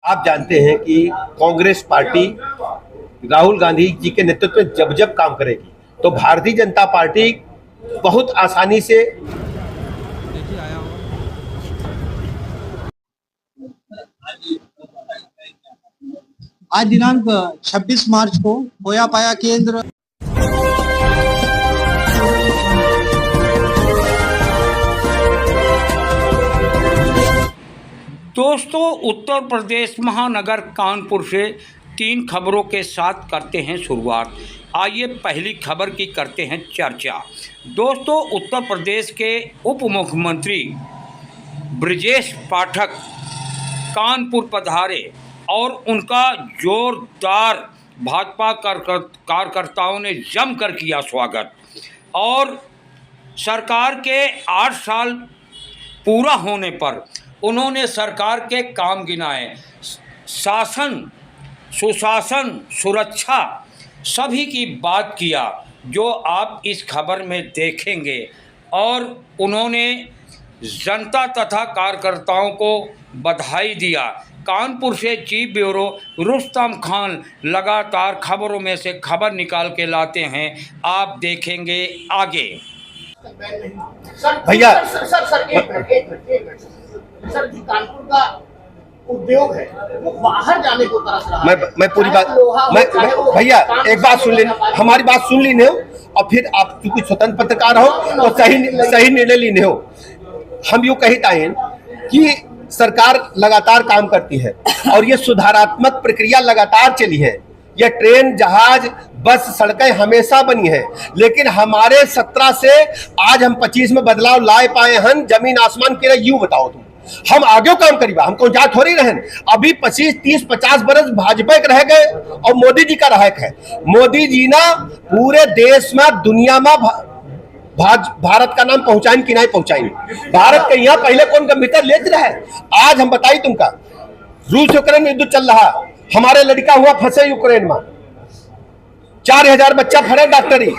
आप जानते हैं कि कांग्रेस पार्टी राहुल गांधी जी के नेतृत्व में जब जब काम करेगी तो भारतीय जनता पार्टी बहुत आसानी से आज दिनांक 26 मार्च को होया पाया केंद्र दोस्तों, उत्तर प्रदेश महानगर कानपुर से 3 खबरों के साथ करते हैं शुरुआत। आइए पहली खबर की करते हैं चर्चा। दोस्तों, उत्तर प्रदेश के उप मुख्यमंत्री ब्रजेश पाठक कानपुर पधारे और उनका जोरदार भाजपा कार्यकर्ताओं ने जमकर किया स्वागत और सरकार के 8 साल पूरा होने पर उन्होंने सरकार के काम गिनाए। शासन, सुशासन, सुरक्षा सभी की बात किया जो आप इस खबर में देखेंगे और उन्होंने जनता तथा कार्यकर्ताओं को बधाई दिया। कानपुर से चीफ ब्यूरो रुस्तम खान लगातार खबरों में से खबर निकाल के लाते हैं, आप देखेंगे आगे। भैया सर, जो कानपुर का उद्योग है वो बाहर जाने को तरस रहा है। मैं पूरी बात भैया एक बात सुन लेना, हमारी बात सुन ली हो और फिर आप क्योंकि स्वतंत्र पत्रकार हो तो सही निर्णय लेने हो। हम यूँ कहता है कि सरकार लगातार काम करती है और ये सुधारात्मक प्रक्रिया लगातार चली है। ये ट्रेन, जहाज, बस, सड़कें हमेशा बनी है, लेकिन हमारे 17 से आज हम 25 में बदलाव लाए पाए हैं। जमीन आसमान के लिए यूं बताओ तुम, हम आगे काम करीबा, हमको जा थोड़ी रहे। अभी 25, 30, 50 बरस भाजपा के रह गए और मोदी जी का रहक है। मोदी जी ना पूरे देश में, दुनिया में भारत का नाम पहुंचाएं कि नहीं पहुंचाएं। भारत के यहाँ पहले कौन कंप्यूटर लेते रहे। आज हम बताइए तुमका, रूस यूक्रेन में युद्ध चल रहा, हमारे लड़का हुआ फंसे यूक्रेन में, 4000 बच्चा फरे डॉक्टरी,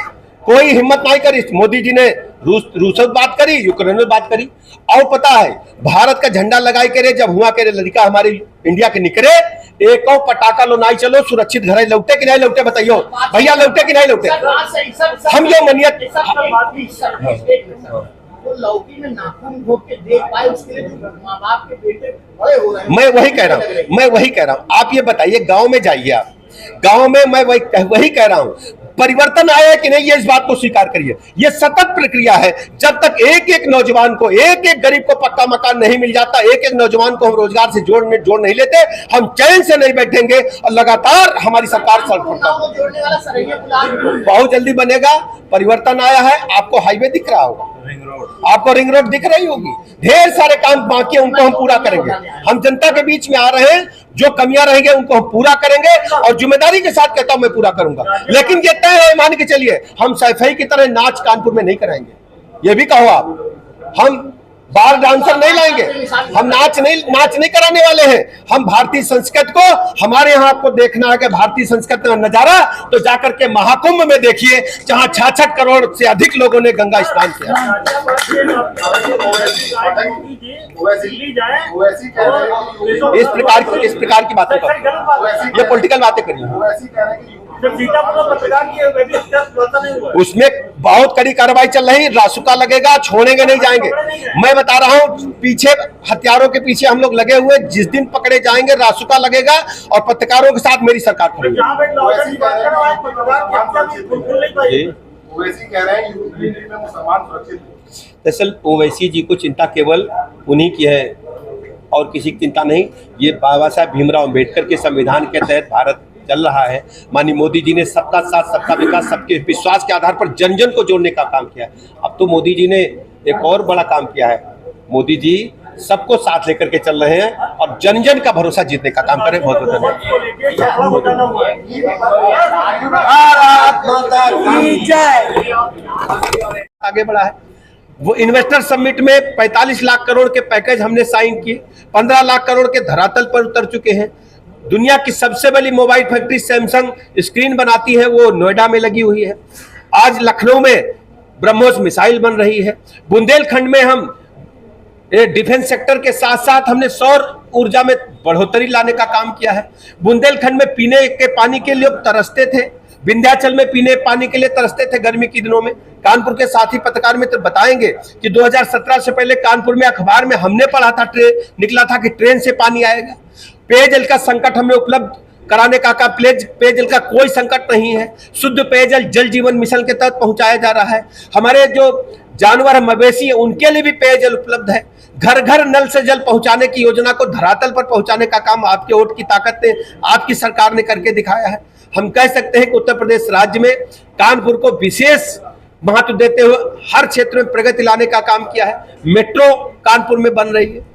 कोई हिम्मत नहीं करी। मोदी जी ने रूस बात करी, यूक्रेन में बात करी। और पता है भारत का झंडा लगाई करे जब हुआ करे लड़का हमारी इंडिया के निकले, एक और पटाखा लो नहीं चलो, सुरक्षित घर लौटे कि नहीं लौटे, बताइयो भैया, लौटे कि नहीं लौटे। हम ये मनियत लौकी में नाखून घोंप के देख पाए, उसके लिए माँ बाप के बेटे बड़े हो रहे हैं। मैं वही कह रहा हूँ। आप ये बताइए, गांव में जाइए आप, गांव में मैं वही कह रहा हूँ, परिवर्तन आया है कि नहीं, ये इस बात को स्वीकार करिए। ये सतत प्रक्रिया है। जब तक एक एक नौजवान को, एक एक गरीब को पक्का मकान नहीं मिल जाता, एक एक नौजवान को हम रोजगार से जोड़ नहीं लेते, हम चैन से नहीं बैठेंगे। और लगातार हमारी सरकार बहुत जल्दी बनेगा। परिवर्तन आया है, आपको हाईवे दिख रहा होगा, आपको रिंग रोड दिख रही होगी, ढेर सारे काम बाकी है, उनको हम पूरा करेंगे। हम जनता के बीच में आ रहे हैं, जो कमियां रहेंगे उनको हम पूरा करेंगे और जिम्मेदारी के साथ कहता हूं मैं पूरा करूंगा। लेकिन ये तय है, मान के चलिए, हम सैफई की तरह नाच कानपुर में नहीं कराएंगे। ये भी कहो आप, हम बार डांसर नहीं लाएंगे, हम नाच नहीं कराने वाले हैं। हम भारतीय संस्कृति को, हमारे यहाँ आपको देखना है कि भारतीय संस्कृति का नजारा तो जाकर के महाकुंभ में देखिए, जहाँ 66 करोड़ से अधिक लोगों ने गंगा स्नान किया। इस प्रकार की बातें कर, ये पॉलिटिकल बातें करिए। उसमें बहुत कड़ी कार्रवाई चल रही, रासुका लगेगा, छोड़ेंगे नहीं जाएंगे। मैं बता रहा हूं, पीछे हथियारों के पीछे हम लोग लगे हुए, जिस दिन पकड़े जाएंगे रासुका लगेगा और पत्रकारों के साथ मेरी सरकार खड़ी है। दरअसल ओवैसी जी को चिंता केवल उन्हीं की है और किसी की चिंता नहीं। ये बाबा साहब भीमराव अम्बेडकर के संविधान के तहत भारत चल रहा है। माननीय मोदी जी ने सबका साथ, सबका विकास, सबके विश्वास के आधार पर जन जन को जोड़ने का काम किया है। अब तो मोदी जी ने एक और बड़ा काम किया है। मोदी जी सबको साथ लेकर के चल रहे हैं और जन जन का भरोसा जीतने का काम करें। बहुत बहुत धन्यवाद। आगे बढ़ा है वो इन्वेस्टर समिट में 45 लाख करोड़ के पैकेज हमने साइन किए, 15 लाख करोड़ के धरातल पर उतर चुके हैं। दुनिया की सबसे बड़ी मोबाइल फैक्ट्री सैमसंग स्क्रीन बनाती है, वो नोएडा में लगी हुई है। आज लखनऊ में ब्रह्मोस मिसाइल बन रही है। बुंदेलखंड में हम ये डिफेंस सेक्टर के साथ साथ हमने सौर ऊर्जा में बढ़ोतरी लाने का काम किया है। बुंदेलखंड में पीने के पानी के लिए तरसते थे, विंध्याचल में पीने पानी के लिए तरसते थे गर्मी के दिनों में। कानपुर के साथी पत्रकार मित्र बताएंगे कि 2017 से पहले कानपुर में अखबार में हमने पढ़ा था, निकला था कि ट्रेन से पानी आएगा। पेयजल का संकट हमने उपलब्ध कराने का काम, पेयजल का कोई संकट नहीं है। शुद्ध पेयजल जल जीवन मिशन के तहत पहुंचाया जा रहा है। हमारे जो जानवर मवेशी है उनके लिए भी पेयजल उपलब्ध है। घर घर नल से जल पहुंचाने की योजना को धरातल पर पहुंचाने का काम आपके वोट की ताकत ने, आपकी सरकार ने करके दिखाया है। हम कह सकते हैं कि उत्तर प्रदेश राज्य में कानपुर को विशेष महत्व देते हुए हर क्षेत्र में प्रगति लाने का काम किया है। मेट्रो कानपुर में बन रही है।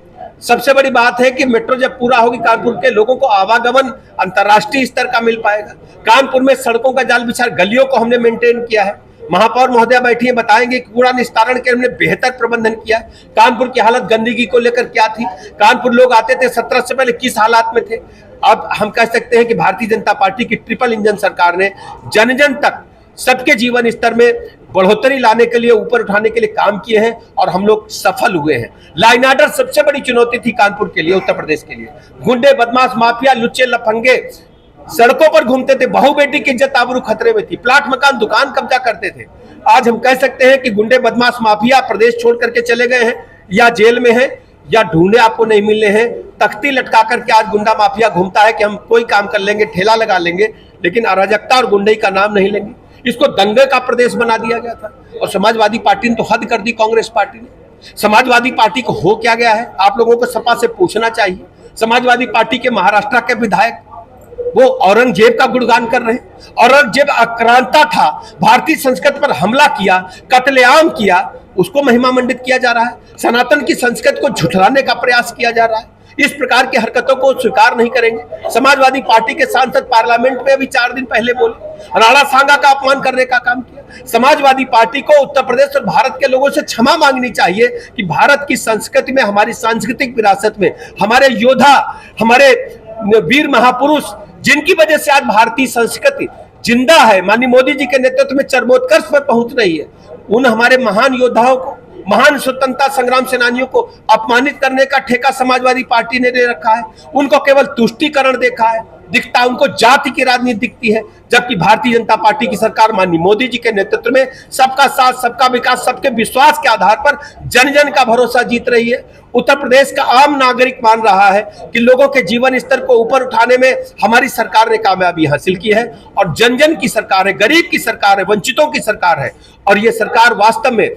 सबसे बड़ी बात है कि मेट्रो जब पूरा होगी कानपुर के लोगों को आवागमन अंतर्राष्ट्रीय स्तर का मिल पाएगा। कानपुर में सड़कों का जाल बिछा, गलियों को हमने मेंटेन किया है। महापौर महोदया बैठी है, बताएंगे कि कूड़ा निस्तारण के हमने बेहतर प्रबंधन किया है। कानपुर की हालत गंदगी को लेकर क्या थी, कानपुर लोग आते थे 17 से पहले किस हालात में थे। अब हम कह सकते हैं कि भारतीय जनता पार्टी की ट्रिपल इंजन सरकार ने जन जन तक सबके जीवन स्तर में बढ़ोतरी लाने के लिए, ऊपर उठाने के लिए काम किए हैं और हम लोग सफल हुए हैं। लाइन ऑर्डर सबसे बड़ी चुनौती थी कानपुर के लिए, उत्तर प्रदेश के लिए। गुंडे, बदमाश, माफिया, लुच्चे, लफंगे सड़कों पर घूमते थे। बहू बेटी की इज्जत आबरू खतरे में थी। प्लाट मकान दुकान कब्जा करते थे। आज हम कह सकते हैं कि गुंडे, बदमाश, माफिया प्रदेश छोड़ करके चले गए हैं, या जेल में हैं, या ढूंढे आपको नहीं मिलने हैं। तख्ती लटका करके आज गुंडा माफिया घूमता है कि हम कोई काम कर लेंगे, ठेला लगा लेंगे, लेकिन अराजकता और गुंडई का नाम नहीं लेंगे। इसको दंगे का प्रदेश बना दिया गया था। और समाजवादी पार्टी ने तो हद कर दी, कांग्रेस पार्टी ने। समाजवादी पार्टी को हो क्या गया है, आप लोगों को सपा से पूछना चाहिए। समाजवादी पार्टी के महाराष्ट्र के विधायक वो औरंगजेब का गुणगान कर रहे हैं। औरंगजेब आक्रांता था, भारतीय संस्कृति पर हमला किया, कत्लेआम किया, उसको महिमा मंडित किया जा रहा है। सनातन की संस्कृति को झुठलाने का प्रयास किया जा रहा है। इस प्रकार की हरकतों को स्वीकार नहीं करेंगे। समाजवादी पार्टी के सांसद पार्लियामेंट में अभी 4 दिन पहले बोले, राणा सांगा का अपमान करने का काम किया। समाजवादी पार्टी को उत्तर प्रदेश और भारत के लोगों से क्षमा मांगनी चाहिए कि भारत की संस्कृति में, हमारी सांस्कृतिक विरासत में हमारे योद्धा, हमारे वीर महापुरुष, जिनकी वजह से आज भारतीय संस्कृति जिंदा है, माननीय मोदी जी के नेतृत्व में चरमोत्कर्ष पर पहुंच रही है, उन हमारे महान योद्धाओं को, महान स्वतंत्रता संग्राम सेनानियों को अपमानित करने का ठेका समाजवादी पार्टी ने ले रखा है। उनको केवल तुष्टीकरण दिखता है, उनको जाति की राजनीति दिखती है। जबकि भारतीय जनता पार्टी की सरकार माननीय मोदी जी के नेतृत्व में सबका साथ, सबका विकास, सबके विश्वास के आधार पर जन जन का भरोसा जीत रही है। उत्तर प्रदेश का आम नागरिक मान रहा है कि लोगों के जीवन स्तर को ऊपर उठाने में हमारी सरकार ने कामयाबी हासिल की है और जन जन की सरकार है, गरीब की सरकार है, वंचितों की सरकार है। और ये सरकार वास्तव में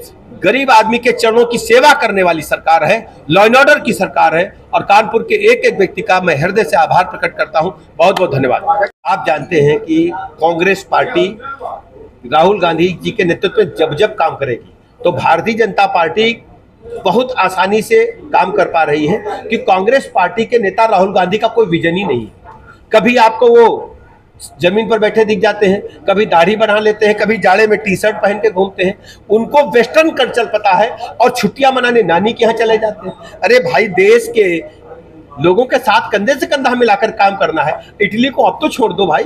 गरीब आदमी के चरणों की सेवा करने वाली सरकार है, लॉ एंड ऑर्डर की सरकार है। और कानपुर के एक एक व्यक्ति का मैं हृदय से आभार प्रकट करता हूं। बहुत बहुत धन्यवाद। आप जानते हैं कि कांग्रेस पार्टी राहुल गांधी जी के नेतृत्व में जब जब काम करेगी तो भारतीय जनता पार्टी बहुत आसानी से काम कर पा रही है कि कांग्रेस पार्टी के नेता राहुल गांधी का कोई विजन ही नहीं है। कभी आपको वो जमीन पर बैठे दिख जाते हैं, कभी दाढ़ी बना लेते हैं, कभी जाड़े में टी शर्ट पहन के घूमते हैं। उनको वेस्टर्न कल्चर पता है और छुट्टियां मनाने नानी के यहाँ चले जाते हैं। अरे भाई, देश के लोगों के साथ कंधे से कंधा मिलाकर काम करना है। इटली को अब तो छोड़ दो भाई,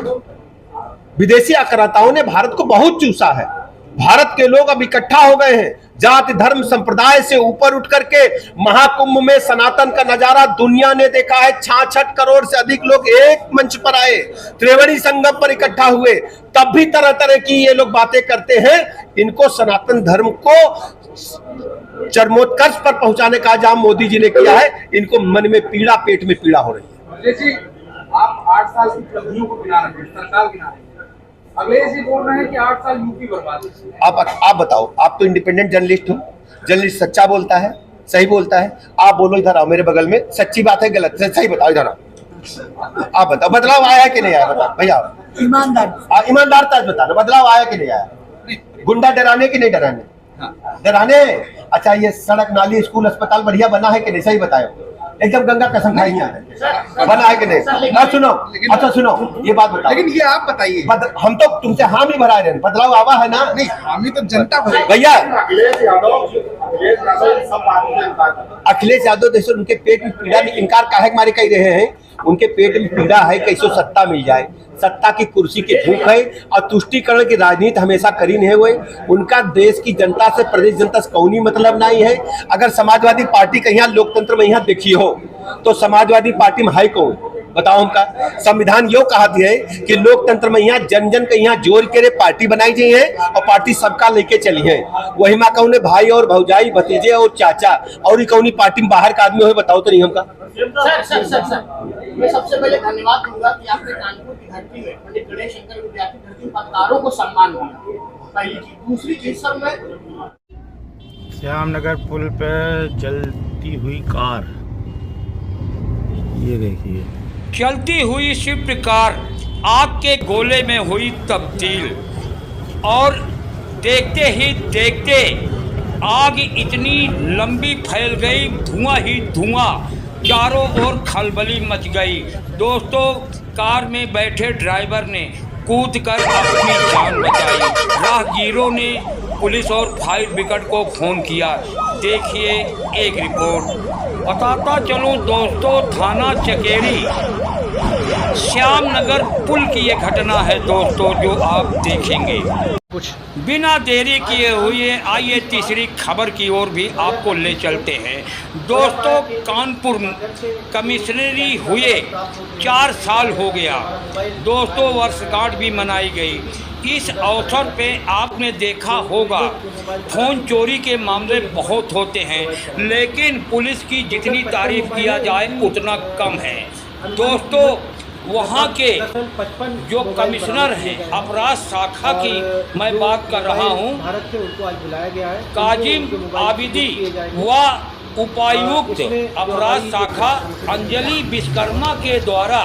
विदेशी आक्रांताओं ने भारत को बहुत चूसा है। भारत के लोग अब इकट्ठा हो गए हैं, जाति धर्म संप्रदाय से ऊपर उठ करके महाकुंभ में सनातन का नजारा दुनिया ने देखा है। 66 करोड़ से अधिक लोग एक मंच पर आए, त्रिवेणी संगम पर इकट्ठा हुए, तब भी तरह तरह की ये लोग बातें करते हैं। इनको सनातन धर्म को चरमोत्कर्ष पर पहुंचाने का काम मोदी जी ने किया है। इनको मन में पीड़ा, पेट में पीड़ा हो रही है। जी, आप 8 साल की उपलब्धियों को गिना रहे हैं, सरकार गिना रही है, अगले से बोल रहे हैं कि 8 साल यूपी बर्बाद है। आप बताओ, आप तो इंडिपेंडेंट जर्नलिस्ट हो, जर्नलिस्ट सच्चा बोलता है, सही बोलता है। आप बोलो, इधर आओ मेरे बगल में, सच्ची बात है गलत है, सही बताओ, इधर आओ। आप बताओ, बदलाव आया है कि नहीं आया? बताओ भैया, ईमानदार बताना, बदलाव आया कि नहीं आया? गुंडा डराने की नहीं डराने? डराने। अच्छा, ये सड़क नाली स्कूल अस्पताल बढ़िया बना है कि नहीं? सही बताओ, एकदम गंगा कसम खाई बना है कि नहीं? सुनो, अच्छा सुनो, ये बात बताओ। लेकिन ये आप बताइए, हम तो तुमसे हामी भरा रहे हैं, बदलाव आवा है ना? नहीं, हामी तो जनता भैया, सब बातों से इनकार कर रहे हैं। अखिलेश यादव जैसे उनके पेट में पीड़ा, इनकार काहे के मारे कह रहे हैं, उनके पेट में पीड़ा है कैसे सत्ता मिल जाए, सत्ता की कुर्सी की भूख है और तुष्टीकरण की राजनीति हमेशा करी नहीं हुए। उनका देश की जनता से, प्रदेश जनता से कौनी मतलब नहीं है। अगर समाजवादी पार्टी का यहाँ लोकतंत्र में यहाँ देखी हो तो समाजवादी पार्टी में है कौन बताओ हमका। संविधान यो कहती है कि लोकतंत्र में यहाँ जन जन के यहाँ जोड़ के पार्टी बनाई गई है और पार्टी सबका लेके चली है। वही माँ कौन भाई और भौजाई, भतीजे और चाचा और कौनी पार्टी में बाहर का आदमी हो बताओ तो नहीं हमका। सर मैं सबसे पहले धन्यवाद दूंगा कि आपने कानपुर की धरती में पंडित गणेश शंकर विद्यार्थी धरती में पत्रकारों को सम्मान दिया, पहली चीज। दूसरी चीज सर, मैं श्यामनगर पुल पे जलती हुई कार, ये देखिए चलती हुई स्विफ्ट कार आग के गोले में हुई तब्दील और देखते ही देखते आग इतनी लंबी फैल गई, धुआं ही धुआं, चारों ओर खलबली मच गई। दोस्तों, कार में बैठे ड्राइवर ने कूद कर अपनी जान बचाई। राहगीरों ने पुलिस और फायर ब्रिगेड को फोन किया। देखिए एक रिपोर्ट। बताता चलूं दोस्तों, थाना चकेरी श्यामनगर पुल की ये घटना है दोस्तों, जो आप देखेंगे। कुछ बिना देरी किए हुए आइए तीसरी खबर की ओर भी आपको ले चलते हैं। दोस्तों, कानपुर कमिश्नरी हुए 4 साल हो गया दोस्तों, वर्षगांठ भी मनाई गई। इस अवसर पे आपने देखा होगा फ़ोन चोरी के मामले बहुत होते हैं, लेकिन पुलिस की जितनी तारीफ किया जाए उतना कम है। दोस्तों, वहाँ के जो कमिश्नर हैं अपराध शाखा की मैं बात कर रहा हूँ, काजिम आबिदी व उपायुक्त अपराध शाखा अंजलि विश्वकर्मा के द्वारा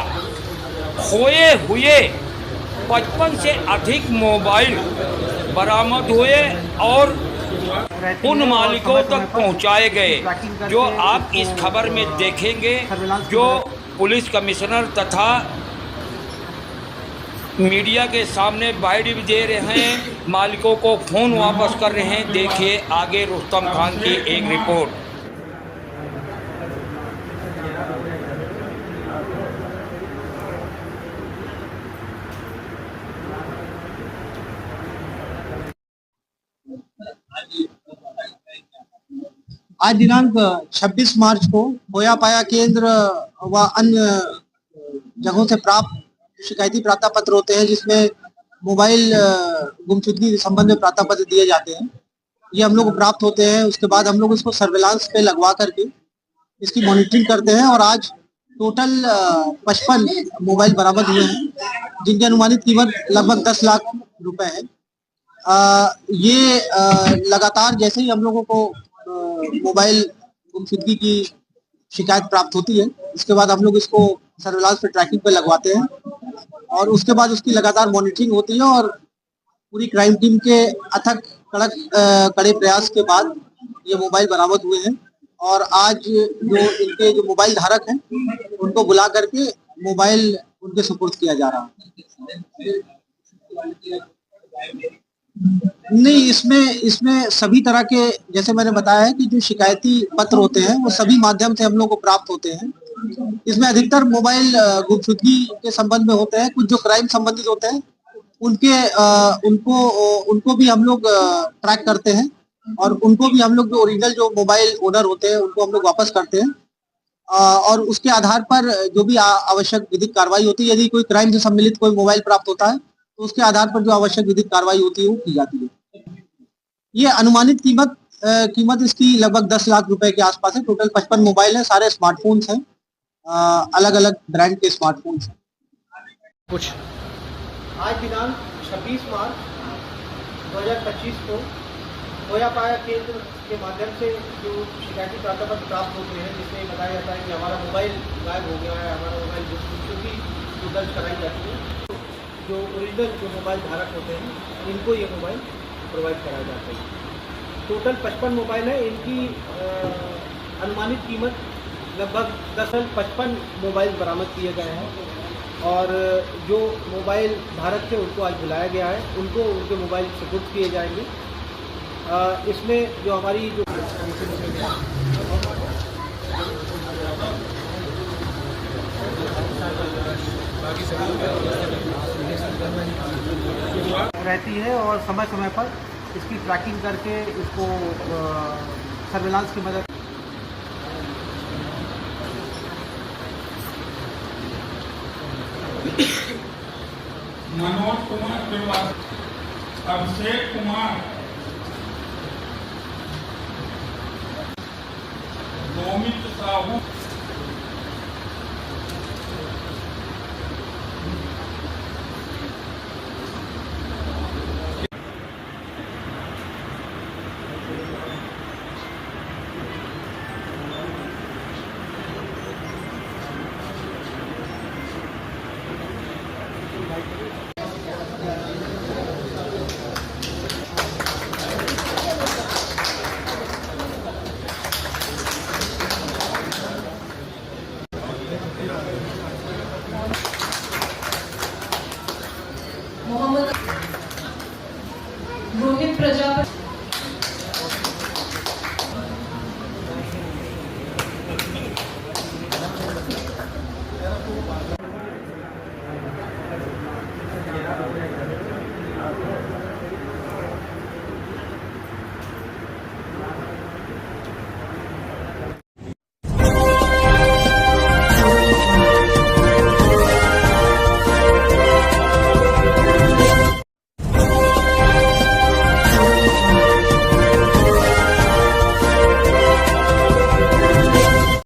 खोए हुए 55 से अधिक मोबाइल बरामद हुए और उन मालिकों तक पहुंचाए गए, जो आप इस खबर में देखेंगे। जो पुलिस कमिश्नर तथा मीडिया के सामने बाइट भी दे रहे हैं, मालिकों को फ़ोन वापस कर रहे हैं। देखिए आगे रुस्तम खान की एक रिपोर्ट। आज दिनांक 26 मार्च को होया पाया केंद्र व अन्य जगहों से प्राप्त शिकायती प्रार्थना पत्र होते हैं, जिसमें मोबाइल गुमशुदगी के संबंध में प्रार्थना पत्र दिए जाते हैं। ये हम लोग को प्राप्त होते हैं। उसके बाद हम लोग इसको सर्विलांस पे लगवा करके इसकी मॉनिटरिंग करते हैं और आज टोटल 55 मोबाइल बरामद हुए हैं, जिनकी अनुमानित कीमत लगभग 10 लाख रुपए है। ये लगातार जैसे ही हम लोगों को मोबाइल गुमशुदगी की शिकायत प्राप्त होती है, इसके बाद हम लोग इसको सर्विलांस पे ट्रैकिंग पे लगवाते हैं और उसके बाद उसकी लगातार मॉनिटरिंग होती है और पूरी क्राइम टीम के अथक कड़े प्रयास के बाद ये मोबाइल बरामद हुए हैं। और आज जो इनके जो मोबाइल धारक हैं उनको बुला करके मोबाइल उनके सुपुर्द किया जा रहा है। नहीं, इसमें सभी तरह के, जैसे मैंने बताया है कि जो शिकायती पत्र होते हैं वो सभी माध्यम से हम लोग को प्राप्त होते हैं। इसमें अधिकतर मोबाइल गुमशुदगी के संबंध में होते हैं। कुछ जो क्राइम संबंधित होते हैं उनको भी हम लोग ट्रैक करते हैं और उनको भी हम लोग जो ओरिजिनल जो मोबाइल ओनर होते हैं उनको हम लोग वापस करते हैं और उसके आधार पर जो भी आवश्यक विधिक कार्रवाई होती है, यदि कोई क्राइम से सम्मिलित कोई मोबाइल प्राप्त होता है तो उसके आधार पर जो आवश्यक विधिक कार्रवाई होती है वो की जाती है। ये अनुमानित कीमत इसकी लगभग 10 लाख रुपए के आसपास है। टोटल 55 मोबाइल है, सारे स्मार्टफोन्स हैं, अलग अलग ब्रांड के स्मार्टफोन्स हैं। कुछ आज दिनांक 26 मार्च 2025 को होया पाया केंद्र के माध्यम से जो शिकायती प्रार्थना पत्र प्राप्त होते हैं, जिसमें बताया जाता है कि हमारा मोबाइल गायब हो गया है, हमारा मोबाइल गुमशुदगी जो दर्ज कराई जाती है। जो ओरिजिनल जो मोबाइल धारक होते हैं इनको ये मोबाइल प्रोवाइड कराया जाता है। टोटल 55 मोबाइल है। इनकी अनुमानित कीमत लगभग 55 मोबाइल बरामद किए गए हैं और जो मोबाइल धारक थे उनको आज बुलाया गया है, उनको उनके मोबाइल सुपुर्द किए जाएंगे इसमें जो हमारी जो रहती है और समय समय पर इसकी ट्रैकिंग करके इसको सर्विलांस की मदद मनोज कुमार श्रीवास्तव, अभिषेक कुमार, नौमित साहू,